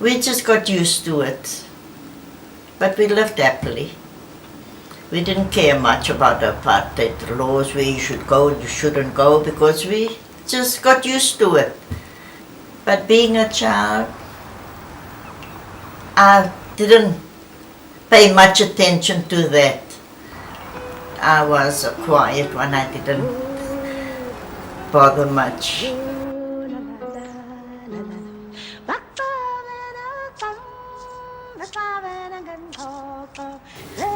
We just got used to it. But we lived happily. We didn't care much about the apartheid laws, where you should go and you shouldn't go, because we just got used to it. But being a child, I didn't pay much attention to that. I was a quiet one, I didn't bother much.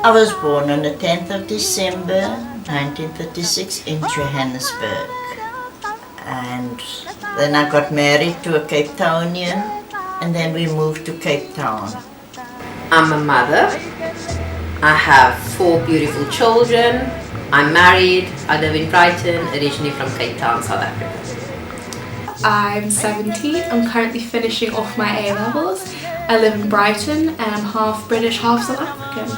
I was born on the 10th of December 1936 in Johannesburg, and then I got married to a Cape Townian, and then we moved to Cape Town. I'm a mother. I have 4 beautiful children. I'm married. I live in Brighton, originally from Cape Town, South Africa. I'm 17. I'm currently finishing off my A-levels. I live in Brighton and I'm half British, half South African.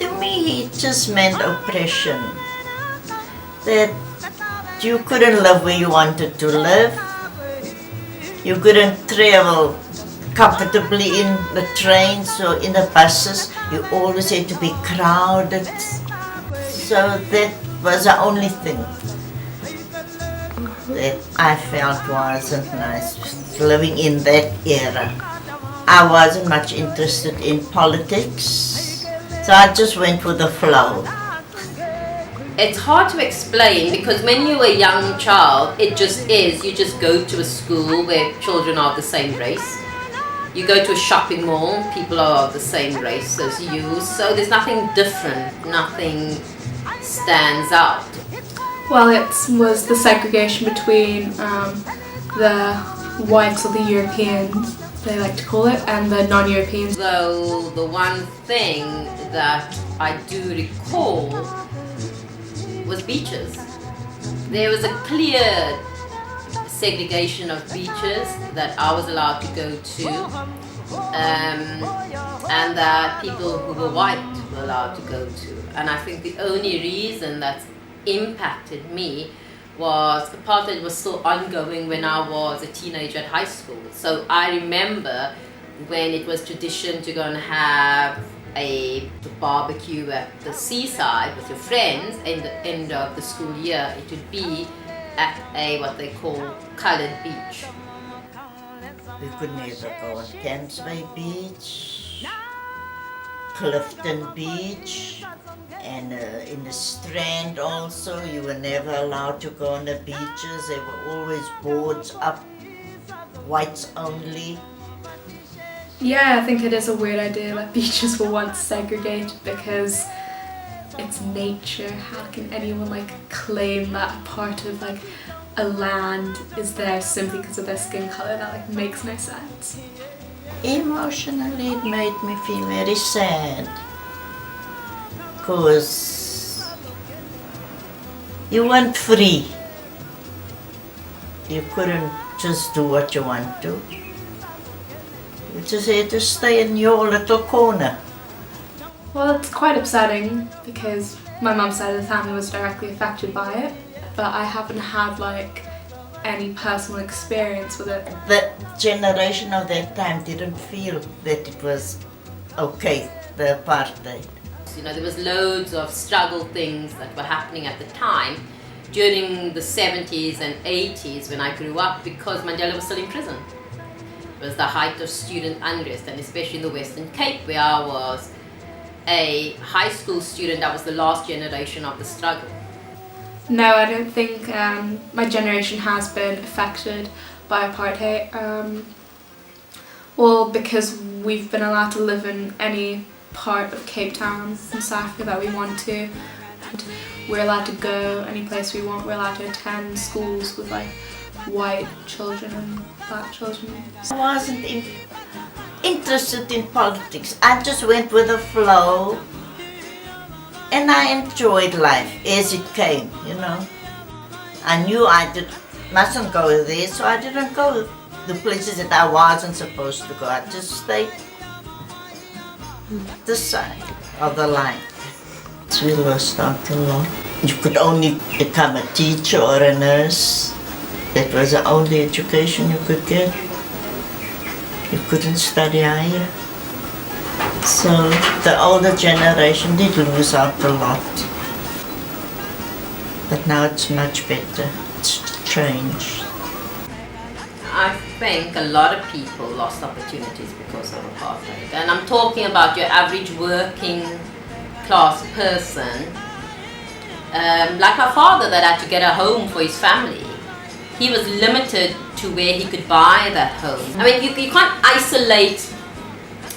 To me, it just meant oppression. That you couldn't live where you wanted to live. You couldn't travel comfortably in the trains or in the buses. You always had to be crowded. So that was the only thing that I felt wasn't nice, living in that era. I wasn't much interested in politics, so I just went with the flow. It's hard to explain because when you're a young child, it just is. You just go to a school where children are of the same race. You go to a shopping mall, people are of the same race as you, so there's nothing different, nothing stands out. Well, it was the segregation between the whites or the Europeans, they like to call it, and the non-Europeans. Though the one thing that I do recall was beaches. There was a clear segregation of beaches that I was allowed to go to, and that people who were white were allowed to go to. And I think the only reason that's impacted me was apartheid was still ongoing when I was a teenager at high school. So I remember when it was tradition to go and have a barbecue at the seaside with your friends in the end of the school year. It would be at a what they call coloured beach. We could never go on Thames Bay Beach, Clifton Beach, and in the Strand also. You were never allowed to go on the beaches. There were always boards up, whites only. Yeah, I think it is a weird idea that beaches were once segregated because it's nature. How can anyone claim that part of a land is there simply because of their skin colour? That makes no sense. Emotionally, it made me feel very sad, because you weren't free. You couldn't just do what you want to. You just had to stay in your little corner. Well, it's quite upsetting because my mum's side of the family was directly affected by it, but I haven't had any personal experience with it. The generation of that time didn't feel that it was okay, the apartheid. You know, there was loads of struggle things that were happening at the time during the 70s and 80s when I grew up, because Mandela was still in prison. It was the height of student unrest, and especially in the Western Cape, where I was a high school student. That was the last generation of the struggle. No, I don't think my generation has been affected by apartheid. Well, because we've been allowed to live in any part of Cape Town in South Africa that we want to. We're allowed to go any place we want. We're allowed to attend schools with white children and black children. I wasn't interested in politics. I just went with the flow, and I enjoyed life as it came, you know. I knew I mustn't go there, so I didn't go the places that I wasn't supposed to go. I just stayed this side of the line. We lost out a lot. You could only become a teacher or a nurse. That was the only education you could get. You couldn't study higher. So the older generation did lose out a lot. But now it's much better. It's changed. I think a lot of people lost opportunities because of apartheid. And I'm talking about your average working class person. Like my father that had to get a home for his family. He was limited to where he could buy that home. I mean, you can't isolate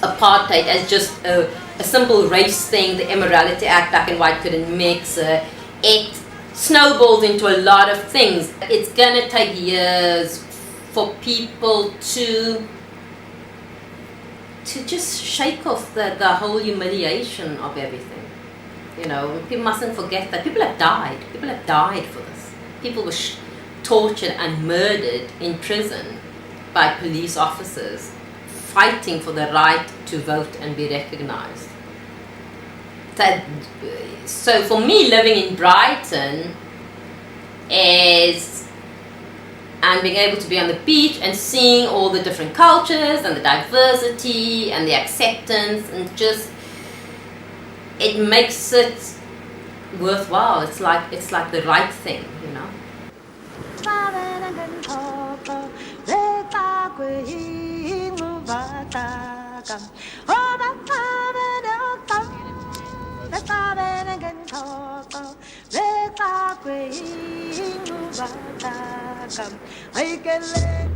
apartheid as just a simple race thing, the Immorality Act, black and white couldn't mix. It snowballed into a lot of things. It's gonna take years for people to just shake off the whole humiliation of everything. You know, people mustn't forget that people have died. People have died for this. People were tortured and murdered in prison by police officers, fighting for the right to vote and be recognized. So for me, living in Brighton and being able to be on the beach and seeing all the different cultures and the diversity and the acceptance, and just it makes it worthwhile. It's like the right thing, you know. Ai